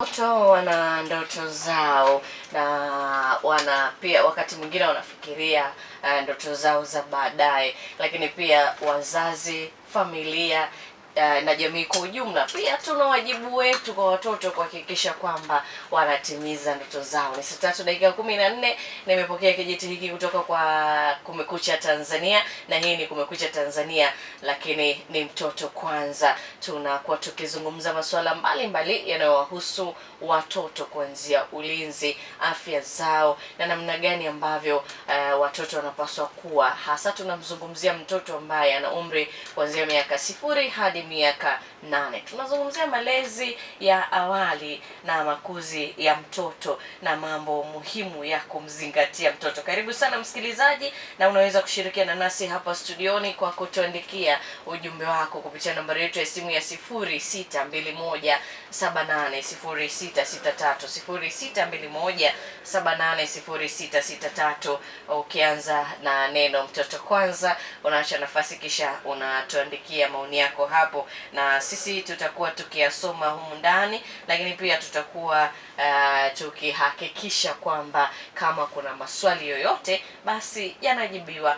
Watoto wana ndoto zao na wana pia wakati mwingine wanafikiria ndoto zao za baadaye, lakini pia wazazi, familia na jamii kwa ujumla pia tuna wajibu wetu kwa watoto kuhakikisha kwamba wanatimiza ndoto zao. Ni saa 3:14 nimepokea kijiti hiki kutoka kwa Kumekucha Tanzania, na hii ni Kumekucha Tanzania, lakini ni mtoto kwanza. Tunakuwa tukizungumza masuala mbalimbali yanayowahusu watoto, kuanzia ulinzi, afya zao na namna gani ambavyo watoto wanapaswa kuwa. Hasa tunamzungumzia mtoto ambaye ana umri kuanzia miaka 0 hadi miaka 8. Tunazungumzia malezi ya awali na makuzi ya mtoto na mambo muhimu ya kumzingatia mtoto. Karibu sana msikilizaji, na unaweza kushirikiana nasi hapa studioni kwa kutuandikia ujumbe wako kupitia nambari yetu ya simu ya 0621780663 0621780663. Ukianza na neno mtoto kwanza, unaacha nafasi kisha unatuandikia maoni yako hapo, na sisi tutakuwa tukiyasoma humu ndani, lakini pia tutakuwa tukihakikisha kwamba kama kuna maswali yoyote basi yanajibiwa.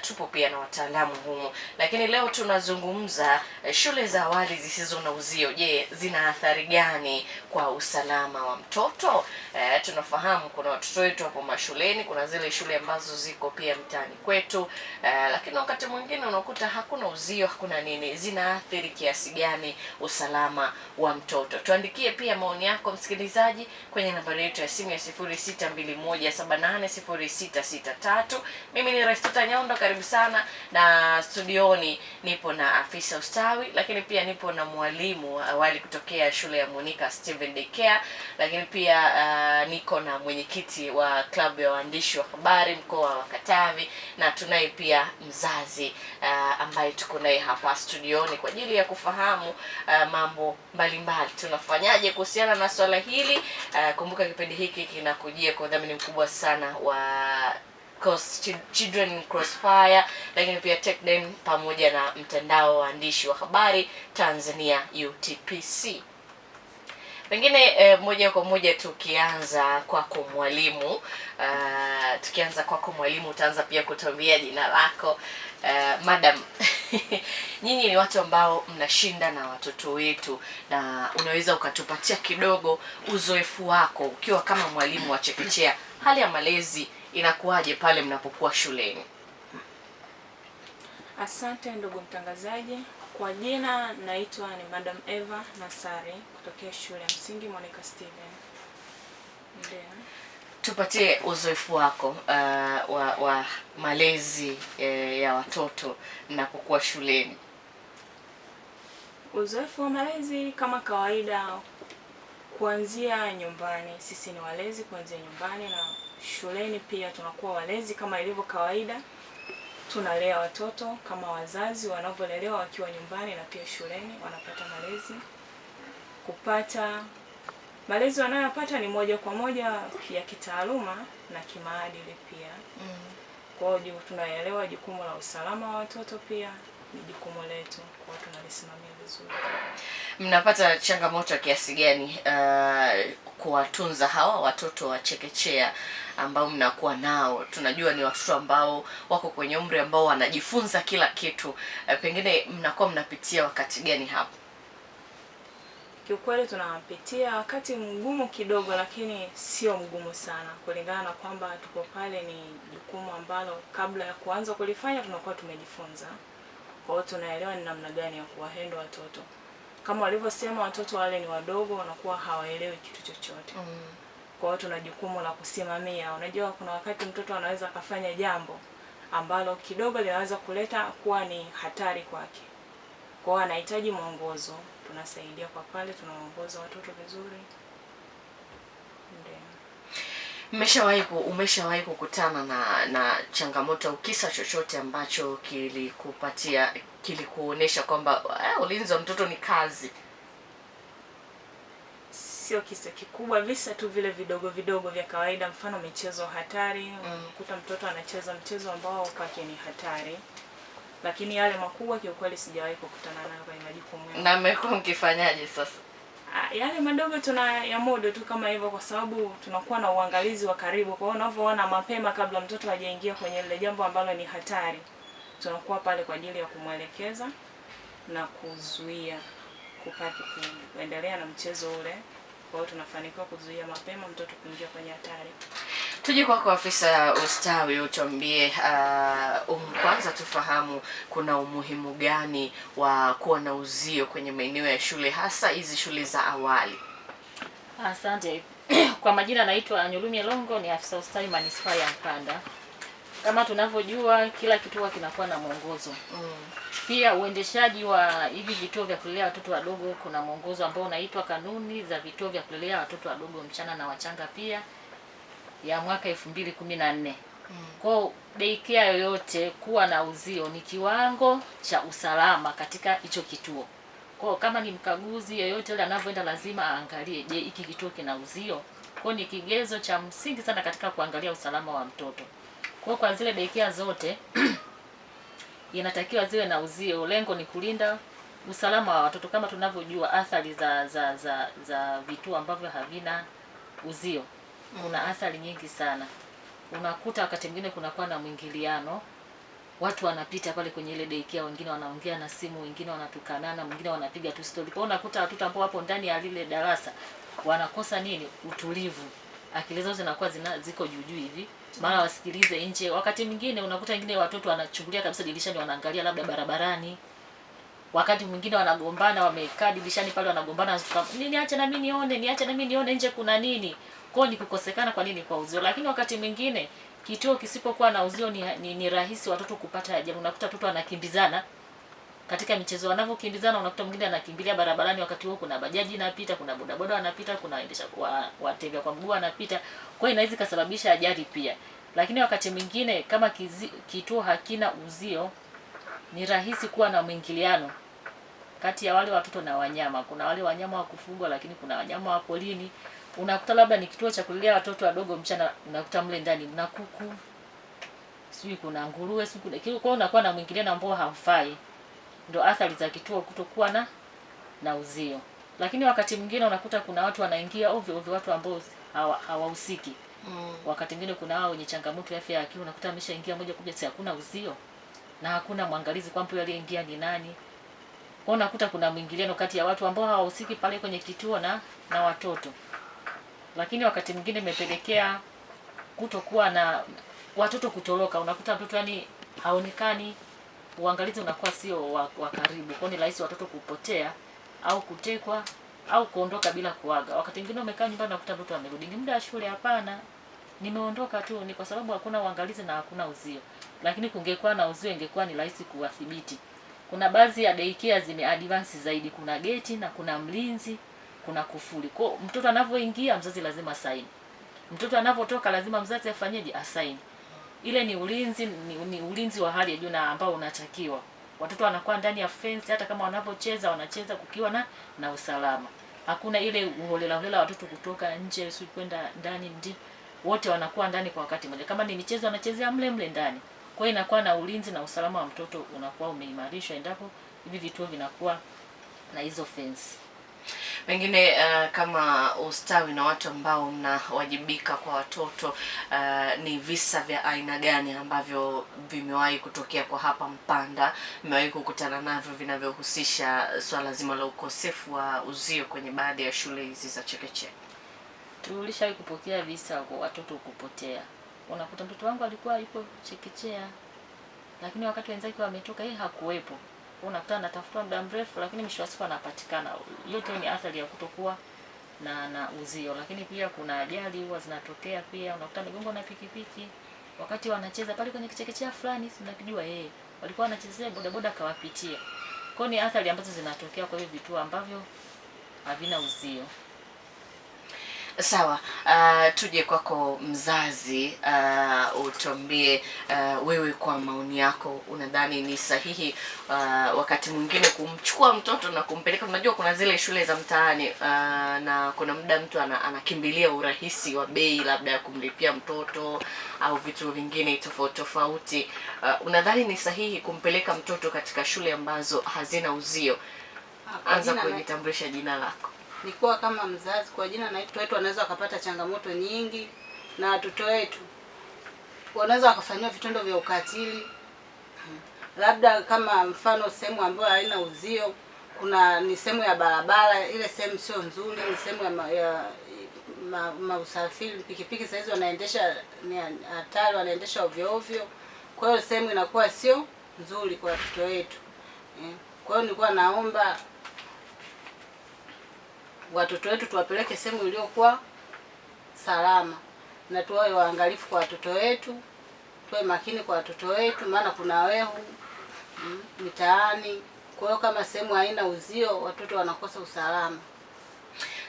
Tupo pia na wataalamu humu, lakini leo tunazungumza shule za awali zisizo na uzio. Je, zina athari gani kwa usalama wa mtoto? Tunafahamu kuna watoto wetu hapo mashuleni, kuna zile shule ambazo ziko pia mtaani kwetu, lakini wakati mwingine unakuta hakuna uzio, hakuna nini. Zinaathiri kiasi gani usalama wa mtoto? Tuandikie pia maoni yako msikilizaji kwenye nambari yetu ya simu ya 0621780663. Mimi ni Restuta Nyondo, karibu sana, na studioni nipo na afisa ustawi, lakini pia nipo na mwalimu awali kutokea shule ya Monica Steven Daycare, lakini pia niko na mwenyekiti wa klabu ya waandishi wa habari mkoa wa Katavi, na tunaye pia mzazi ambaye tuko naye hapa studioni kwa ajili ya kufahamu mambo mbalimbali tunafanyaje kuhusiana na swala hili. Kumbuka kipindi hiki kinakujia kwa udhamini mkubwa sana wa Children Crossfire, lakini pia TechDen pamoja na mtandao wa waandishi wa habari Tanzania UTPC. Pengine moja kwa moja tukianza kwako mwalimu, utaanza pia kutuambia jina lako. Madam, nyinyi ni watu ambao mnashinda na watoto wetu, na unaweza ukatupatia kidogo uzoefu wako ukiwa kama mwalimu wa chekechea. Hali ya malezi inakuwaje pale mnapokuwa shuleni? Asante ndugu mtangazaji. Kwa jina naitwa ni Madam Eva Nasari kutokea shule ya msingi Monica Steven. Ndio. Tupatie uzoefu wako wa malezi ya watoto mnapokuwa shuleni. Uzoefu wa malezi kama kawaida kuanzia nyumbani. Sisi ni walezi kuanzia nyumbani, na shuleni pia tunakuwa walezi kama ilivyo kawaida. Tunalea watoto kama wazazi wanavyolelewa wakiwa nyumbani, na pia shuleni wanapata malezi. Kupata malezi wanayopata ni moja kwa moja ya kitaaluma na kimaadili pia. Kwa hiyo tunaelewa jukumu la usalama wa watoto pia ni jukumu letu, kwa hiyo tunalisimamia vizuri. Mnapata changamoto kiasi gani kuwatunza hawa watoto wa chekechea ambao mnakuwa nao? Tunajua ni watoto ambao wako kwenye umri ambao wanajifunza kila kitu. Pengine mnakuwa mnapitia wakati gani hapo? Kiukweli tunapitia wakati mgumu kidogo, lakini sio mgumu sana, kulingana na kwamba tuko pale, ni jukumu ambalo kabla ya kuanza kulifanya tunakuwa tumejifunza. Kwa hiyo tunaelewa ni namna gani ya kuwahandle watoto. Kama walivyosema, watoto wale ni wadogo, wanakuwa hawaelewi kitu chochote. Kwa hiyo tuna jukumu la kusimamia. Unajua kuna wakati mtoto anaweza kufanya jambo ambalo kidogo linaweza kuleta kuwa ni hatari kwake. Kwa hiyo anahitaji mwongozo. Tunasaidia kwa pale, tunaongoza watoto vizuri. Ndio. Umeshawahi kukutana na changamoto au kisa chochote ambacho kilikuonesha kwamba ulinzi wa mtoto ni kazi? Sio kisa kikubwa, visa tu vile vidogo vidogo vya kawaida, mfano michezo hatari. Unakuta mtoto anacheza mchezo ambao kwake ni hatari, lakini yale makubwa kiukweli sijawahi kukutana nayo kwenye majukumu yangu. Na mmekuwa mkifanyaje sasa? Yale madogo tuna ya modo tu kama hivyo, kwa sababu tunakuwa na uangalizi wa karibu. Kwa hiyo unavyoona mapema, kabla mtoto hajaingia kwenye ile jambo ambalo ni hatari, tunakuwa pale kwa ajili ya kumwelekeza na kuzuia kuendelea na mchezo ule. Kwa hiyo tunafanikiwa kuzuia mapema mtoto kuingia kwenye hatari. Tuje kwako afisa ustawi, utuambie kwanza tufahamu kuna umuhimu gani wa kuwa na uzio kwenye maeneo ya shule, hasa hizi shule za awali? Asante. Kwa majina naitwa Nyulumye Longo, ni afisa ustawi manispaa ya Mpanda. Kama tunavyojua kila kituo kinakuwa na mwongozo. Pia uendeshaji wa hivi vituo vya kulelea watoto wadogo kuna mwongozo ambao unaitwa kanuni za vituo vya kulelea watoto wadogo mchana na wachanga pia ya mwaka 2014. Kwa daycare yoyote kuwa na uzio ni kiwango cha usalama katika hicho kituo. Kwa kama ni mkaguzi yoyote yule anavyoenda lazima aangalie, je, hiki kituo kina uzio? Kwa ni kigezo cha msingi sana katika kuangalia usalama wa mtoto. Kwa zile daycare zote inatakiwa ziwe na uzio. Lengo ni kulinda usalama wa watoto. Kama tunavyojua athari za vituo ambavyo havina uzio, kuna athari nyingi sana. Unakuta wakati mwingine kunakuwa na mwingiliano, watu wanapita pale kwenye ile daycare, wengine wanaongea na simu, wengine wanatukanana, wengine wanapiga tu story. Kwa unakuta watoto ambao wapo ndani ya lile darasa wanakosa nini? Utulivu. Akili zao zinakuwa ziko juu hivi, mara wasikilize nje. Wakati mwingine unakuta wengine watoto wanachungulia kabisa dirishani, wanaangalia labda barabarani. Wakati mwingine wanagombana, wamekaa dirishani pale wanagombana, niache na mimi nione, niache na mimi nione nje kuna nini. Kwa ni kukosekana kwa nini kwa uzio. Lakini wakati mwingine kituo kisipokuwa na uzio ni rahisi watoto kupata ajali. Unakuta watoto wanakimbizana katika michezo, wanavyokimbizana unakuta mwingine anakimbilia barabarani, wakati huo kuna bajaji inapita, kuna bodaboda wanapita, kuna waendesha watembea kwa mguu wanapita. Kwa hiyo inaweza kusababisha ajali pia. Lakini wakati mwingine kama kituo hakina uzio, ni rahisi kuwa na mwingiliano kati ya wale watoto na wanyama. Kuna wale wanyama wa kufugwa, lakini kuna wanyama wa polini. Unakuta labda ni kituo cha kulelea watoto wadogo mchana, unakuta mle ndani kuna kuku, sijui kuna nguruwe, sijui kuna. Kwa unakuwa na mwingiliano ambao haufai. Ndio athari za kituo kutokuwa na uzio. Lakini wakati mwingine unakuta kuna watu wanaingia ovyo ovyo, watu ambao hawahusiki. Wakati mwingine kuna wao wenye changamoto ya afya ya akili, unakuta ameshaingia moja kwa moja, hakuna uzio na hakuna mwangalizi kwamba yule aliyeingia ni nani. Kwa unakuta kuna mwingiliano kati ya watu ambao hawahusiki pale kwenye kituo na watoto. Lakini wakati mwingine imepelekea kutokuwa na watoto kutoroka. Unakuta mtoto yani haonekani, uangalizi unakuwa sio wa karibu. Kwa ni rahisi watoto kupotea au kutekwa au kuondoka bila kuaga. Wakati mwingine umekaa nyumbani unakuta mtoto amerudi, ni muda wa shule, hapana, nimeondoka tu, ni kwa sababu hakuna uangalizi na hakuna uzio. Lakini kungekuwa na uzio ingekuwa ni rahisi kuwadhibiti. Kuna baadhi ya daycare zimeadvance zaidi, kuna geti na kuna mlinzi, kuna kufuli. Kwa mtoto anapoingia mzazi lazima asaini. Mtoto anapotoka lazima mzazi afanyeje? Asaini. Ile ni ulinzi, ni ulinzi wa hali ya juu na ambao unatakiwa. Watoto wanakuwa ndani ya fence, hata kama wanapocheza wanacheza kukiwa na usalama. Hakuna ile uholela watoto kutoka nje si kwenda ndani, wote wanakuwa ndani kwa wakati mmoja. Kama ni michezo wanachezea mle ndani. Kwa hiyo inakuwa na ulinzi na usalama wa mtoto unakuwa umeimarishwa endapo hivi vituo vinakuwa na hizo fence. Pengine kama ustawi na watu ambao mnawajibika kwa watoto, ni visa vya aina gani ambavyo vimewahi kutokea kwa hapa Mpanda, mmewahi kukutana navyo vinavyohusisha swala zima la ukosefu wa uzio kwenye baadhi ya shule hizi za chekechea? Tulishawahi kupokea visa kwa watoto kupotea. Unakuta mtoto wangu alikuwa yuko chekechea, lakini wakati wenzake wametoka yeye hakuwepo. Unakuta anatafuta muda mrefu, lakini mwisho wa siku anapatikana. Yote ni athari ya kutokuwa na uzio. Lakini pia kuna ajali huwa zinatokea pia. Unakuta migongo na pikipiki wakati wanacheza pale kwenye kichekechea fulani, si mnakijua walikuwa wanachezea bodaboda kawapitia. Kwa ni athari ambazo zinatokea kwa hiyo vituo ambavyo havina uzio. Sawa, tuje kwako mzazi, utuambie wewe kwa maoni yako unadhani ni sahihi wakati mwingine kumchukua mtoto na kumpeleka? Unajua kuna zile shule za mtaani na kuna muda mtu anakimbilia urahisi wa bei labda ya kumlipia mtoto au vitu vingine tofauti. Unadhani ni sahihi kumpeleka mtoto katika shule ambazo hazina uzio? Anza kujitambulisha jina lako. nikuwa kama mzazi, kwa jina na watoto wetu wanaweza wakapata changamoto nyingi, na watoto wetu wanaweza wakafanyiwa vitendo vya ukatili. Labda kama mfano sehemu ambayo haina uzio, ni sehemu ya barabara, ile sehemu sio nzuri, ni sehemu ya usafiri. Pikipiki sasa hizo wanaendesha ni hatari, wanaendesha ovyo ovyo, kwa hiyo sehemu inakuwa sio nzuri kwa watoto wetu. Kwa hiyo nilikuwa naomba watoto wetu tuwapeleke sehemu iliyokuwa salama, na tuwe waangalifu kwa watoto wetu, tuwe makini kwa watoto wetu, maana kuna wehu mitaani. Kwa hiyo kama sehemu haina uzio, watoto wanakosa usalama.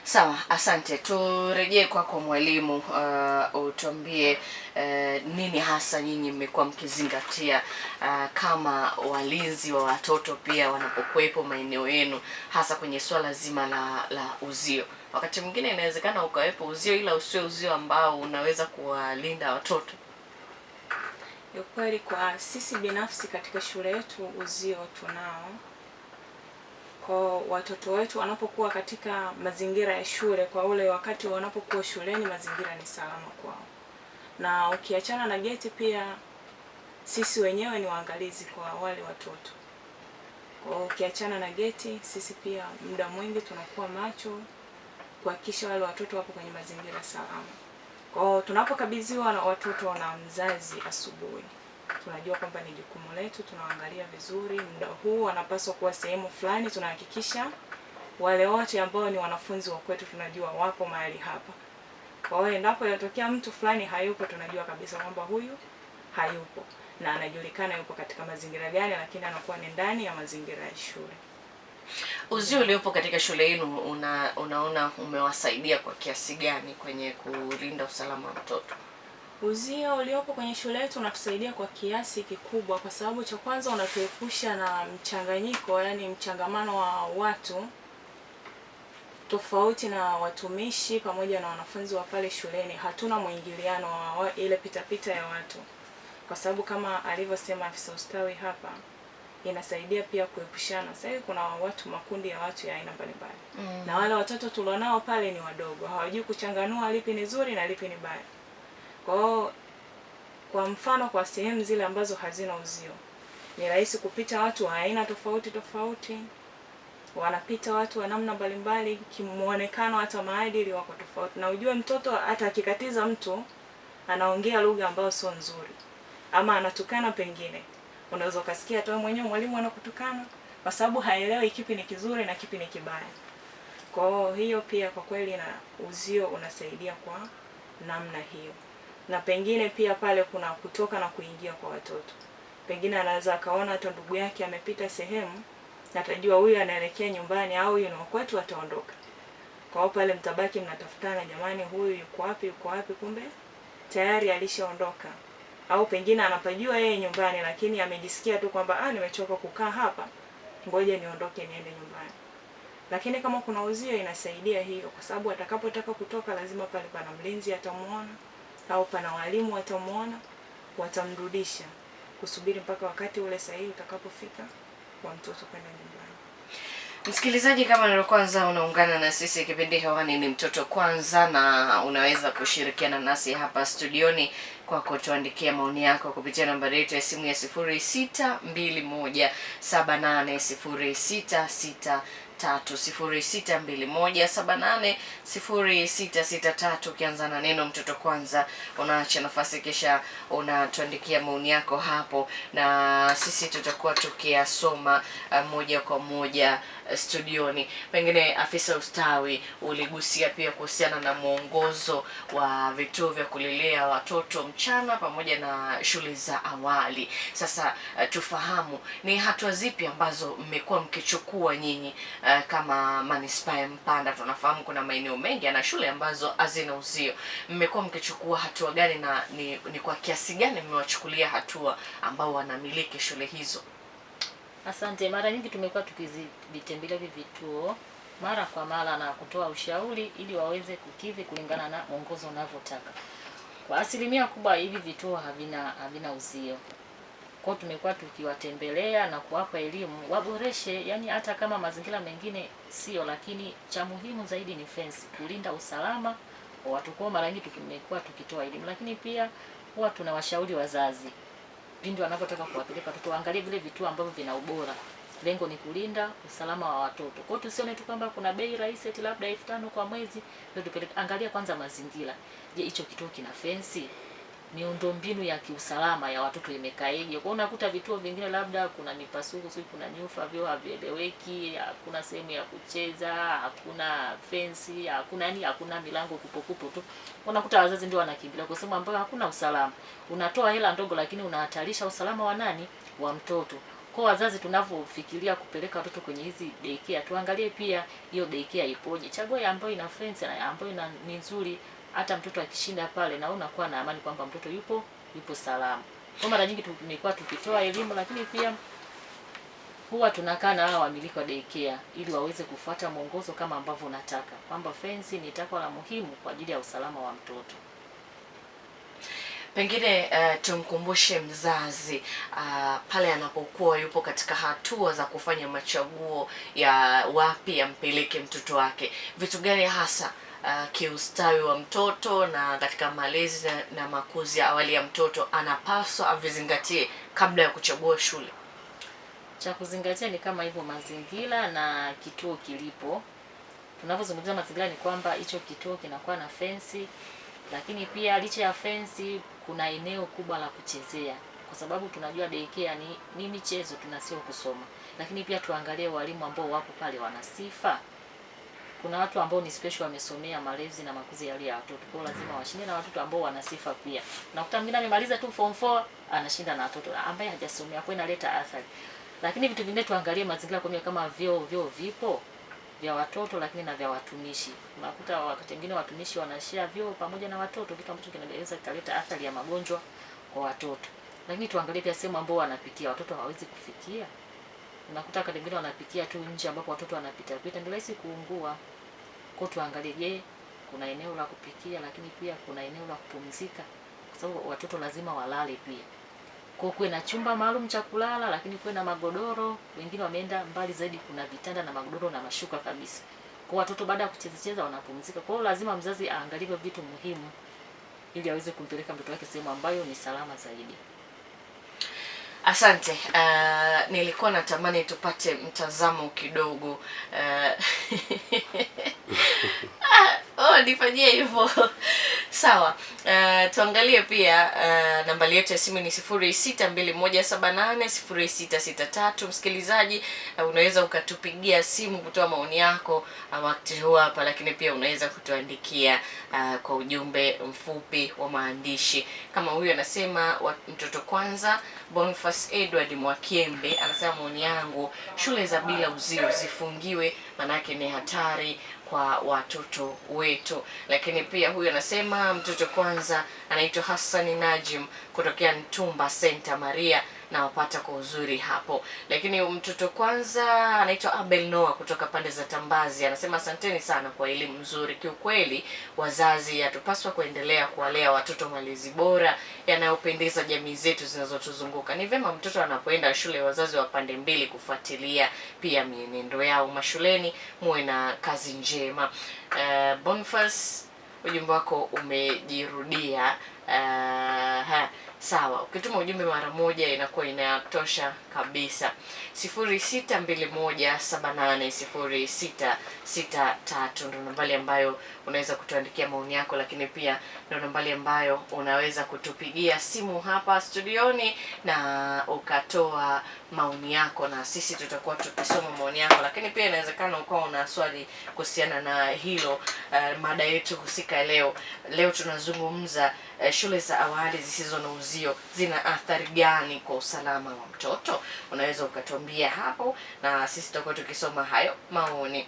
Sawa, asante. Turejee kwako mwalimu, utuambie nini hasa nyinyi mmekuwa mkizingatia kama walinzi wa watoto pia wanapokuwepo maeneo yenu, hasa kwenye swala zima la uzio. Wakati mwingine inawezekana ukawepo uzio ila usiwe uzio ambao unaweza kuwalinda watoto. Ni kweli kwa sisi binafsi katika shule yetu uzio tunao. Kwa watoto wetu wanapokuwa katika mazingira ya shule, kwa ule wakati wanapokuwa shuleni, mazingira ni salama kwao. Na ukiachana na geti, pia sisi wenyewe ni waangalizi kwa wale watoto. Kwa ukiachana na geti, sisi pia muda mwingi tunakuwa macho kuhakikisha wale watoto wapo kwenye mazingira salama. Kwa tunapokabidhiwa na watoto na mzazi asubuhi, tunajua kwamba ni jukumu letu, tunaangalia vizuri muda huu wanapaswa kuwa sehemu fulani, tunahakikisha wale wote ambao ni wanafunzi wa kwetu tunajua wapo mahali hapa. Kwa hiyo endapo yatokea mtu fulani hayupo, tunajua kabisa kwamba huyu hayupo na anajulikana yupo katika mazingira gani, lakini anakuwa ni ndani ya mazingira ya shule. Uzio uliopo katika shule yenu unaona umewasaidia kwa kiasi gani kwenye kulinda usalama wa mtoto? Uzio uliopo kwenye shule yetu unatusaidia kwa kiasi kikubwa, kwa sababu cha kwanza unatuepusha na mchanganyiko, yani mchangamano wa watu tofauti na watumishi pamoja na wanafunzi wa pale shuleni. Hatuna mwingiliano wa ile pitapita ya watu, kwa sababu kama alivyosema afisa ustawi hapa, inasaidia pia kuepushana. Sasa kuna watu, makundi ya watu ya aina mbalimbali, na wale watoto tulionao pale ni wadogo, hawajui kuchanganua lipi ni zuri na lipi ni baya. Kwa mfano kwa sehemu zile ambazo hazina uzio, ni rahisi kupita watu wa aina tofauti tofauti, wanapita watu wa namna mbalimbali, kimuonekano hata maadili wako tofauti. Na ujue mtoto hata akikatiza mtu anaongea lugha ambayo sio nzuri ama anatukana, pengine unaweza ukasikia hata mwenyewe mwalimu anakutukana kwa sababu haelewi kipi ni kizuri na kipi ni kibaya. Kwa hiyo pia kwa kweli na uzio unasaidia kwa namna hiyo. Na pengine pia pale kuna kutoka na kuingia kwa watoto. Pengine anaweza akaona hata ndugu yake amepita sehemu, na atajua huyu anaelekea nyumbani au huyu ni wa kwetu, ataondoka. Kwa hiyo pale mtabaki mnatafutana, jamani huyu yuko wapi, kumbe tayari alishaondoka. Au pengine anapajua yeye nyumbani, lakini amejisikia tu kwamba nimechoka kukaa hapa, ngoja niondoke niende nyumbani. Lakini kama kuna uzio inasaidia hiyo, kwa sababu atakapotaka kutoka lazima pale pana mlinzi atamuona, au pana walimu watamuona, watamrudisha kusubiri mpaka wakati ule sahihi utakapofika kwa mtoto kwenda nyumbani. Msikilizaji, kama ndio kwanza unaungana na sisi, kipindi hewani ni Mtoto Kwanza, na unaweza kushirikiana nasi hapa studioni kwa kutuandikia maoni yako kupitia nambari yetu ya simu ya 0621780663 0621780663. Ukianza na neno Mtoto Kwanza unaacha nafasi, kisha unatuandikia maoni yako hapo, na sisi tutakuwa tukiyasoma moja kwa moja studioni. Pengine afisa ustawi uligusia pia kuhusiana na mwongozo wa vituo vya kulelea watoto mchana pamoja na shule za awali. Sasa tufahamu ni hatua zipi ambazo mmekuwa mkichukua nyinyi kama manispaa ya Mpanda. Tunafahamu kuna maeneo mengi yana shule ambazo hazina uzio. Mmekuwa mkichukua hatua gani, na ni kwa kiasi gani mmewachukulia hatua ambao wanamiliki shule hizo? Asante. Mara nyingi tumekuwa tukivitembelea hivi vituo mara kwa mara na kutoa ushauri ili waweze kukidhi kulingana na mwongozo unavyotaka. Kwa asilimia kubwa hivi vituo havina uzio. Kwa tumekuwa tukiwatembelea na kuwapa elimu waboreshe, yani hata kama mazingira mengine sio, lakini cha muhimu zaidi ni fence, kulinda usalama wa watu. Kwa mara nyingi tumekuwa tukitoa elimu, lakini pia huwa tunawashauri wazazi pindi wanapotaka kuwapeleka watoto waangalie vile vituo ambavyo vina ubora. Lengo ni kulinda usalama wa watoto. Kwa hiyo tusione tu kwamba kuna bei rahisi eti labda 5,000 kwa mwezi ndio tupeleke. Angalia kwanza mazingira. Je, hicho kituo kina fence? Miundombinu ya kiusalama ya watoto imekaeje? Kwa unakuta vituo vingine labda kuna mipasuko, sio, kuna nyufa, vyo havieleweki, hakuna sehemu ya kucheza, hakuna fence, hakuna milango kupo tu. Unakuta wazazi ndio wanakimbilia kwa sababu ambapo hakuna usalama. Unatoa hela ndogo lakini unahatarisha usalama wa nani? Wa mtoto. Kwa wazazi tunavyofikiria kupeleka watoto kwenye hizi daycare, tuangalie pia hiyo daycare ipoje. Chagua ambayo ina fence na ambayo ni nzuri, hata mtoto akishinda pale na unakuwa na amani kwamba mtoto yupo salama. Kwa mara nyingi tumekuwa tukitoa elimu, lakini pia huwa tunakaa na hao wamiliki wa daycare ili waweze kufuata mwongozo kama ambavyo unataka, kwamba fence ni takwa la muhimu kwa ajili ya usalama wa mtoto. Pengine tumkumbushe mzazi pale anapokuwa yupo katika hatua za kufanya machaguo ya wapi ampeleke mtoto wake, vitu gani hasa kiustawi wa mtoto na katika malezi na makuzi ya awali ya mtoto anapaswa avizingatie kabla ya kuchagua shule? Cha kuzingatia ni kama hivyo mazingira na kituo kilipo. Tunapozungumzia mazingira ni kwamba hicho kituo kinakuwa na fence, lakini pia licha ya fence kuna eneo kubwa la kuchezea, kwa sababu tunajua daycare ni michezo, tunasio kusoma. Lakini pia tuangalie walimu ambao wapo pale wana sifa. Kuna watu ambao ni special wamesomea malezi na makuzi ya watoto, kwa lazima washinde na watoto ambao wana sifa pia. Unakuta mwingine amemaliza tu form 4 anashinda na watoto ambaye hajasomea, kwa inaleta athari. Lakini vitu vingine tuangalie mazingira kwa kama vyoo vipo vya watoto lakini na vya watumishi. Unakuta wakati mwingine watumishi wanashare vyoo pamoja na watoto, kitu ambacho kinaweza kuleta athari ya magonjwa kwa watoto. Lakini tuangalie pia sehemu ambao wanapitia watoto hawawezi kufikia. Unakuta wakati mwingine wanapitia tu nje ambapo watoto wanapita ndio rahisi kuungua. Kwa tuangalie, je, kuna eneo la kupikia lakini pia kuna eneo la kupumzika, kwa sababu watoto lazima walale pia. Kwa kuwe na chumba maalum cha kulala, lakini kuwe na magodoro. Wengine wameenda mbali zaidi, kuna vitanda na magodoro na mashuka kabisa. Kwa watoto baada ya kucheza wanapumzika. Kwa hiyo lazima mzazi aangalie vitu muhimu ili aweze kumpeleka mtoto wake sehemu ambayo ni salama zaidi. Asante. Nilikuwa natamani tupate mtazamo kidogo. Nifanyie hivyo. Sawa. Tuangalie pia nambari yetu ya simu ni 0621780663. Msikilizaji, unaweza ukatupigia simu kutoa maoni yako wakati huu hapa, lakini pia unaweza kutuandikia kwa ujumbe mfupi wa maandishi. Kama huyu anasema mtoto kwanza, Boniface Edward Mwakiembe anasema maoni yangu, shule za bila uzio zifungiwe, manake ni hatari kwa watoto wetu. Lakini pia huyu anasema mtoto kwanza, anaitwa Hassan Najim kutokea Ntumba Santa Maria, na wapata kwa uzuri hapo. Lakini mtoto kwanza anaitwa Abel Noah kutoka pande za Tambazi, anasema asanteni sana kwa elimu nzuri. Kiukweli wazazi hatupaswa kuendelea kuwalea watoto malezi bora yanayopendeza jamii zetu zinazotuzunguka. Ni vema mtoto anapoenda shule wazazi wa pande mbili kufuatilia pia mienendo yao mashuleni. Muwe na kazi njema. Boniface, ujumbe wako umejirudia. Sawa, ukituma ujumbe mara moja inakuwa inatosha kabisa. 0621780663 ndio nambari ambayo unaweza kutuandikia maoni yako, lakini pia ndio nambari ambayo unaweza kutupigia simu hapa studioni na ukatoa maoni yako, na sisi tutakuwa tukisoma maoni yako. Lakini pia inawezekana ukawa una swali kuhusiana na hilo. Mada yetu husika leo tunazungumza shule za awali zisizo na uzio zina athari gani kwa usalama wa mtoto? Unaweza ukatuambia hapo na sisi tutakuwa tukisoma hayo maoni.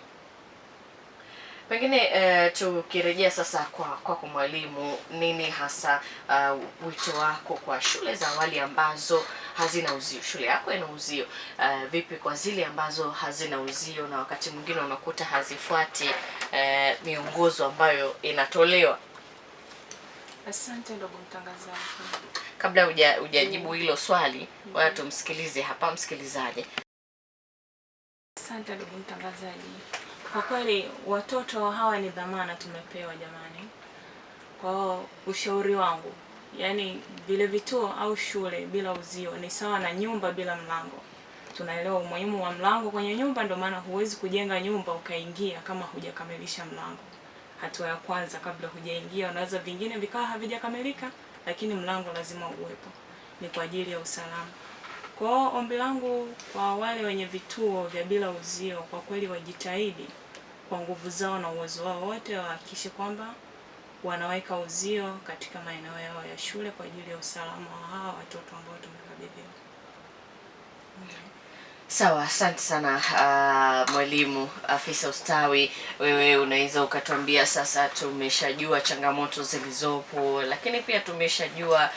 Pengine tukirejea sasa kwa mwalimu, nini hasa wito wako kwa shule za awali ambazo hazina uzio? Shule yako ina uzio, vipi kwa zile ambazo hazina uzio na wakati mwingine unakuta hazifuati miongozo ambayo inatolewa? Asante ndugu mtangazaji. Kabla hujajibu hilo swali, wala tumsikilize hapa msikilizaji. Asante ndugu mtangazaji. Kwa kweli watoto hawa ni dhamana tumepewa jamani. Kwa ushauri wangu, yani vile vituo au shule bila uzio ni sawa na nyumba bila mlango. Tunaelewa umuhimu wa mlango kwenye nyumba, ndio maana huwezi kujenga nyumba ukaingia kama hujakamilisha mlango. Hatua ya kwanza kabla hujaingia, unaweza vingine vikawa havijakamilika, lakini mlango lazima uwepo. Ni kwa ajili ya usalama. Kwa ombi langu kwa wale wenye vituo vya bila uzio, kwa kweli wajitahidi kwa nguvu zao na uwezo wao wote, wahakikishe kwamba wanaweka uzio katika maeneo yao ya shule kwa ajili ya usalama wa hawa watoto ambao tumekabidhiwa. Sawa, asante sana mwalimu, afisa ustawi. Wewe unaweza ukatuambia sasa, tumeshajua changamoto zilizopo, lakini pia tumeshajua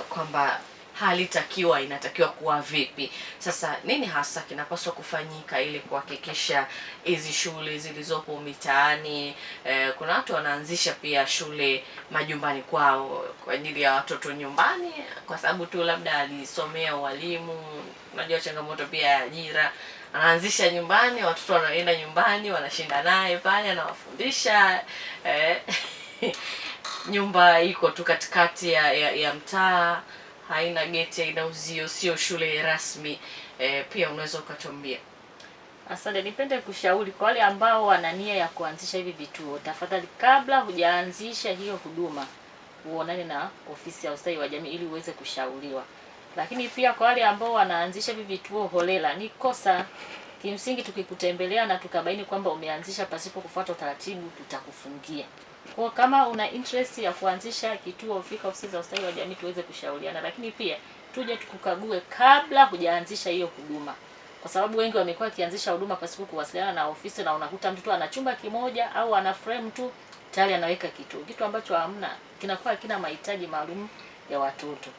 kwamba hali inatakiwa kuwa vipi. Sasa nini hasa kinapaswa kufanyika ili kuhakikisha hizi shule zilizopo mitaani, kuna watu wanaanzisha pia shule majumbani kwao kwa ajili ya watoto nyumbani, kwa sababu tu labda alisomea ualimu. Unajua changamoto pia ya ajira, anaanzisha nyumbani, watoto wanaenda nyumbani, wanashinda naye pale, anawafundisha nyumba iko tu katikati ya mtaa, haina geti, haina uzio, sio shule rasmi. Pia unaweza ukatuambia. Asante, nipende kushauri kwa wale ambao wana nia ya kuanzisha hivi vituo, tafadhali kabla hujaanzisha hiyo huduma uonane na ofisi ya ustawi wa jamii ili uweze kushauriwa. Lakini pia kwa wale ambao wanaanzisha hivi vituo holela, ni kosa. Kimsingi tukikutembelea na tukabaini kwamba umeanzisha pasipo kufuata utaratibu, tutakufungia. Kwa kama una interest ya kuanzisha kituo, fika ofisi za ustawi wa jamii tuweze kushauriana, lakini pia tuje tukukague kabla hujaanzisha hiyo huduma. Kwa sababu wengi wamekuwa kianzisha huduma pasipo kuwasiliana na ofisi, na unakuta mtu ana chumba kimoja au ana frame tu tayari anaweka kituo, kitu ambacho hamna, kinakuwa hakina mahitaji maalum ya watoto.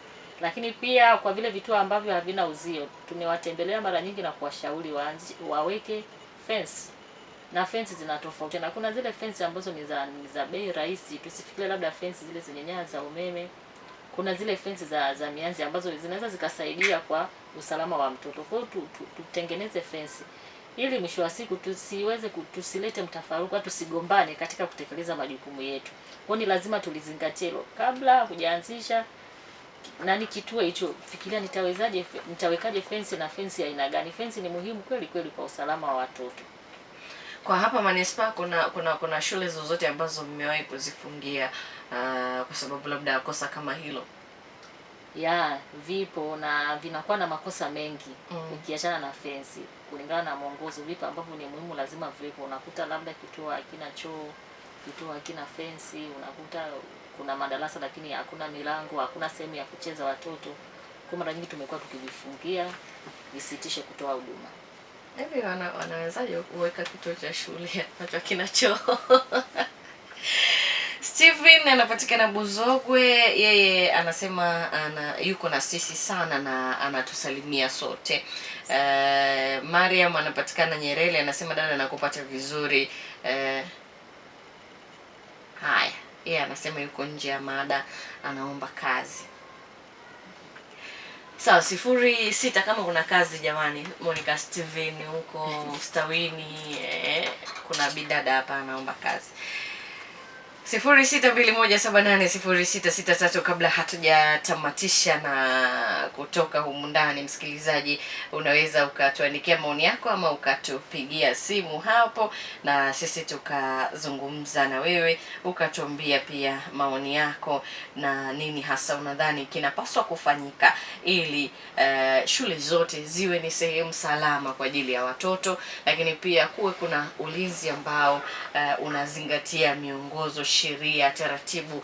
Lakini pia kwa vile vituo ambavyo havina uzio, tumewatembelea mara nyingi na kuwashauri waweke fence. Na fence zinatofautiana. Kuna zile fence ambazo ni za bei rahisi, tusifikirie labda fence zile zenye nyaya za umeme. Kuna zile fence za mianzi ambazo zinaweza zikasaidia kwa usalama wa mtoto. Kwa hiyo tutengeneze fence ili mwisho wa siku tusilete mtafaruku, tusigombane katika kutekeleza majukumu yetu. Kwa hiyo ni lazima tulizingatie hilo kabla hujaanzisha kituo hicho. Fikiria nitawekaje fence na fence ya aina gani? Fence ni muhimu kweli kwa usalama wa watoto. Kwa hapa manispaa kuna shule zozote ambazo mmewahi kuzifungia kwa sababu labda kosa kama hilo? Ya, vipo na vinakuwa na makosa mengi. Ukiachana na fence, kulingana na mwongozo, vipo ambavyo ni muhimu lazima vipo. Unakuta labda kituo hakina choo, kituo hakina fence, unakuta kuna madarasa lakini hakuna milango, hakuna sehemu ya kucheza watoto. Kwa mara nyingi tumekuwa tukivifungia visitishe kutoa huduma. Hivi wanawezaje kuweka kituo cha shule ambacho kina choo? Steven anapatikana Buzogwe, yeye anasema yuko na sisi sana na anatusalimia sote. Mariam anapatikana Nyerere, anasema dada nakupata vizuri. Haya, yeye anasema yuko nje ya mada, anaomba kazi. Sawa, 06 kama kuna kazi jamani. Monica Steven huko Ustawini, kuna bidada hapa anaomba kazi. 0621780663. Kabla hatujatamatisha na kutoka humu ndani, msikilizaji, unaweza ukatuandikia maoni yako ama ukatupigia simu hapo na sisi tukazungumza na wewe, ukatuambia pia maoni yako na nini hasa unadhani kinapaswa kufanyika ili shule zote ziwe ni sehemu salama kwa ajili ya watoto, lakini pia kuwe kuna ulinzi ambao unazingatia miongozo, sheria, taratibu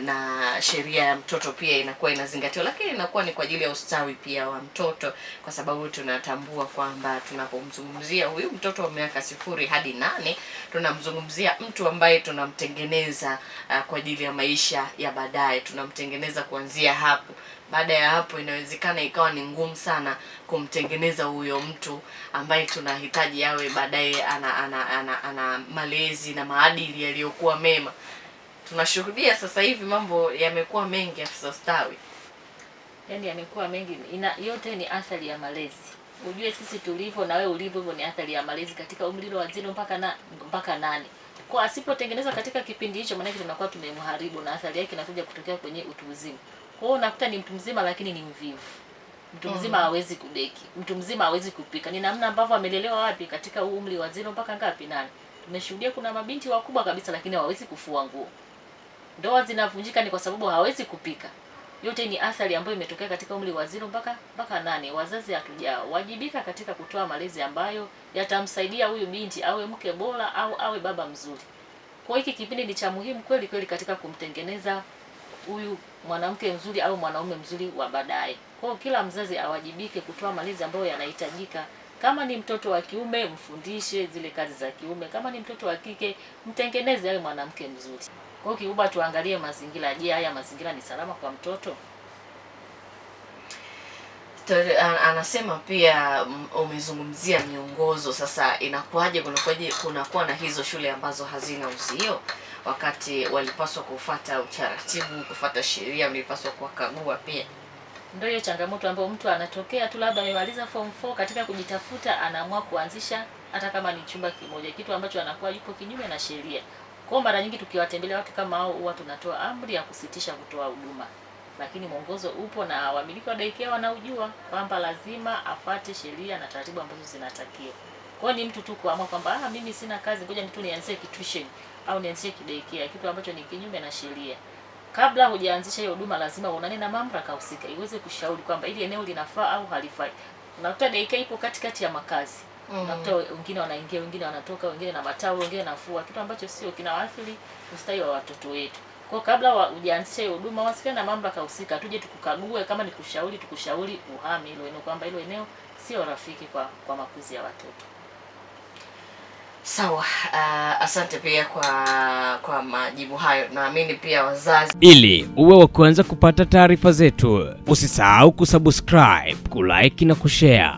na sheria ya mtoto pia inakuwa inazingatiwa, lakini inakuwa ni kwa ajili ya ustawi pia wa mtoto, kwa sababu tunatambua kwamba tunapomzungumzia huyu mtoto wa miaka 0 hadi 8 tunamzungumzia mtu ambaye tunamtengeneza kwa ajili ya maisha ya baadaye, tunamtengeneza kuanzia hapo. Baada ya hapo inawezekana ikawa ni ngumu sana kumtengeneza huyo mtu ambaye tunahitaji awe baadaye ana malezi na maadili yaliyokuwa mema. tunashuhudia sasa hivi mambo yamekuwa mengi afisa ustawi. Yaani yamekuwa mengi, yote ni athari ya malezi. Ujue sisi tulivyo na wewe ulivyo hivyo ni athari ya malezi katika umri wa 0 mpaka 8. Kwa asipotengeneza katika kipindi hicho, maana tunakuwa tumemharibu na athari yake inakuja kutokea kwenye utu uzima. Kwa hiyo unakuta ni mtu mzima lakini ni mvivu. Mtu mzima hawezi kudeki, mtu mzima hawezi kupika. Ni namna ambavyo amelelewa wapi katika umri wa 0 mpaka 8. Tumeshuhudia kuna mabinti wakubwa kabisa lakini hawawezi kufua nguo. Ndoa zinavunjika ni kwa sababu hawezi kupika. Yote ni athari ambayo imetokea katika umri wa 0 mpaka 8. Wazazi hatujawajibika katika kutoa malezi ambayo yatamsaidia huyu binti awe mke bora au awe baba mzuri. Kwa hiki kipindi ni cha muhimu kweli kweli katika kumtengeneza huyu mwanamke mzuri au mwanaume mzuri wa baadaye. Kwa hiyo kila mzazi awajibike kutoa malezi ambayo yanahitajika. Kama ni mtoto wa kiume mfundishe zile kazi za kiume, kama ni mtoto wa kike mtengeneze awe mwanamke mzuri. Kwa hiyo kikubwa tuangalie mazingira. Je, haya mazingira ni salama kwa mtoto? Anasema pia umezungumzia miongozo. Sasa inakuwaje kunakuwa na hizo shule ambazo hazina uzio, wakati walipaswa kufuata utaratibu, kufuata sheria, mlipaswa kuwakagua pia? Ndio hiyo changamoto ambayo mtu anatokea tu labda amemaliza form 4 katika kujitafuta anaamua kuanzisha hata kama ni chumba kimoja, kitu ambacho anakuwa yupo kinyume na sheria. Kwa mara nyingi tukiwatembelea watu kama hao huwa tunatoa amri ya kusitisha kutoa huduma. Lakini mwongozo upo na wamiliki wa daycare wanaujua kwamba lazima afuate sheria na taratibu ambazo zinatakiwa. Kwa hiyo ni mtu tu kuamua kwamba mimi sina kazi, ngoja tu nianzie tuition au nianzie daycare, kitu ambacho ni kinyume na sheria. Kabla hujaanzisha hiyo huduma lazima uonane na mamlaka husika iweze kushauri kwamba ili eneo linafaa au halifai. Unakuta daycare ipo katikati ya makazi. Unakuta wengine wanaingia, wengine wanatoka, wengine na mataulo, wengine nafua, kitu ambacho sio kinawaathiri ustawi wa watoto wetu. Kwa kabla hujaanzisha hiyo huduma wasiliana na mamlaka husika, tuje tukukague, kama ni kushauri tukushauri uhame hilo eneo kwamba hilo eneo sio rafiki kwa makuzi ya watoto. Sawa, asante pia kwa majibu hayo. Naamini pia wazazi, ili uwe wa kwanza kupata taarifa zetu, usisahau kusubscribe, kulike na kushare.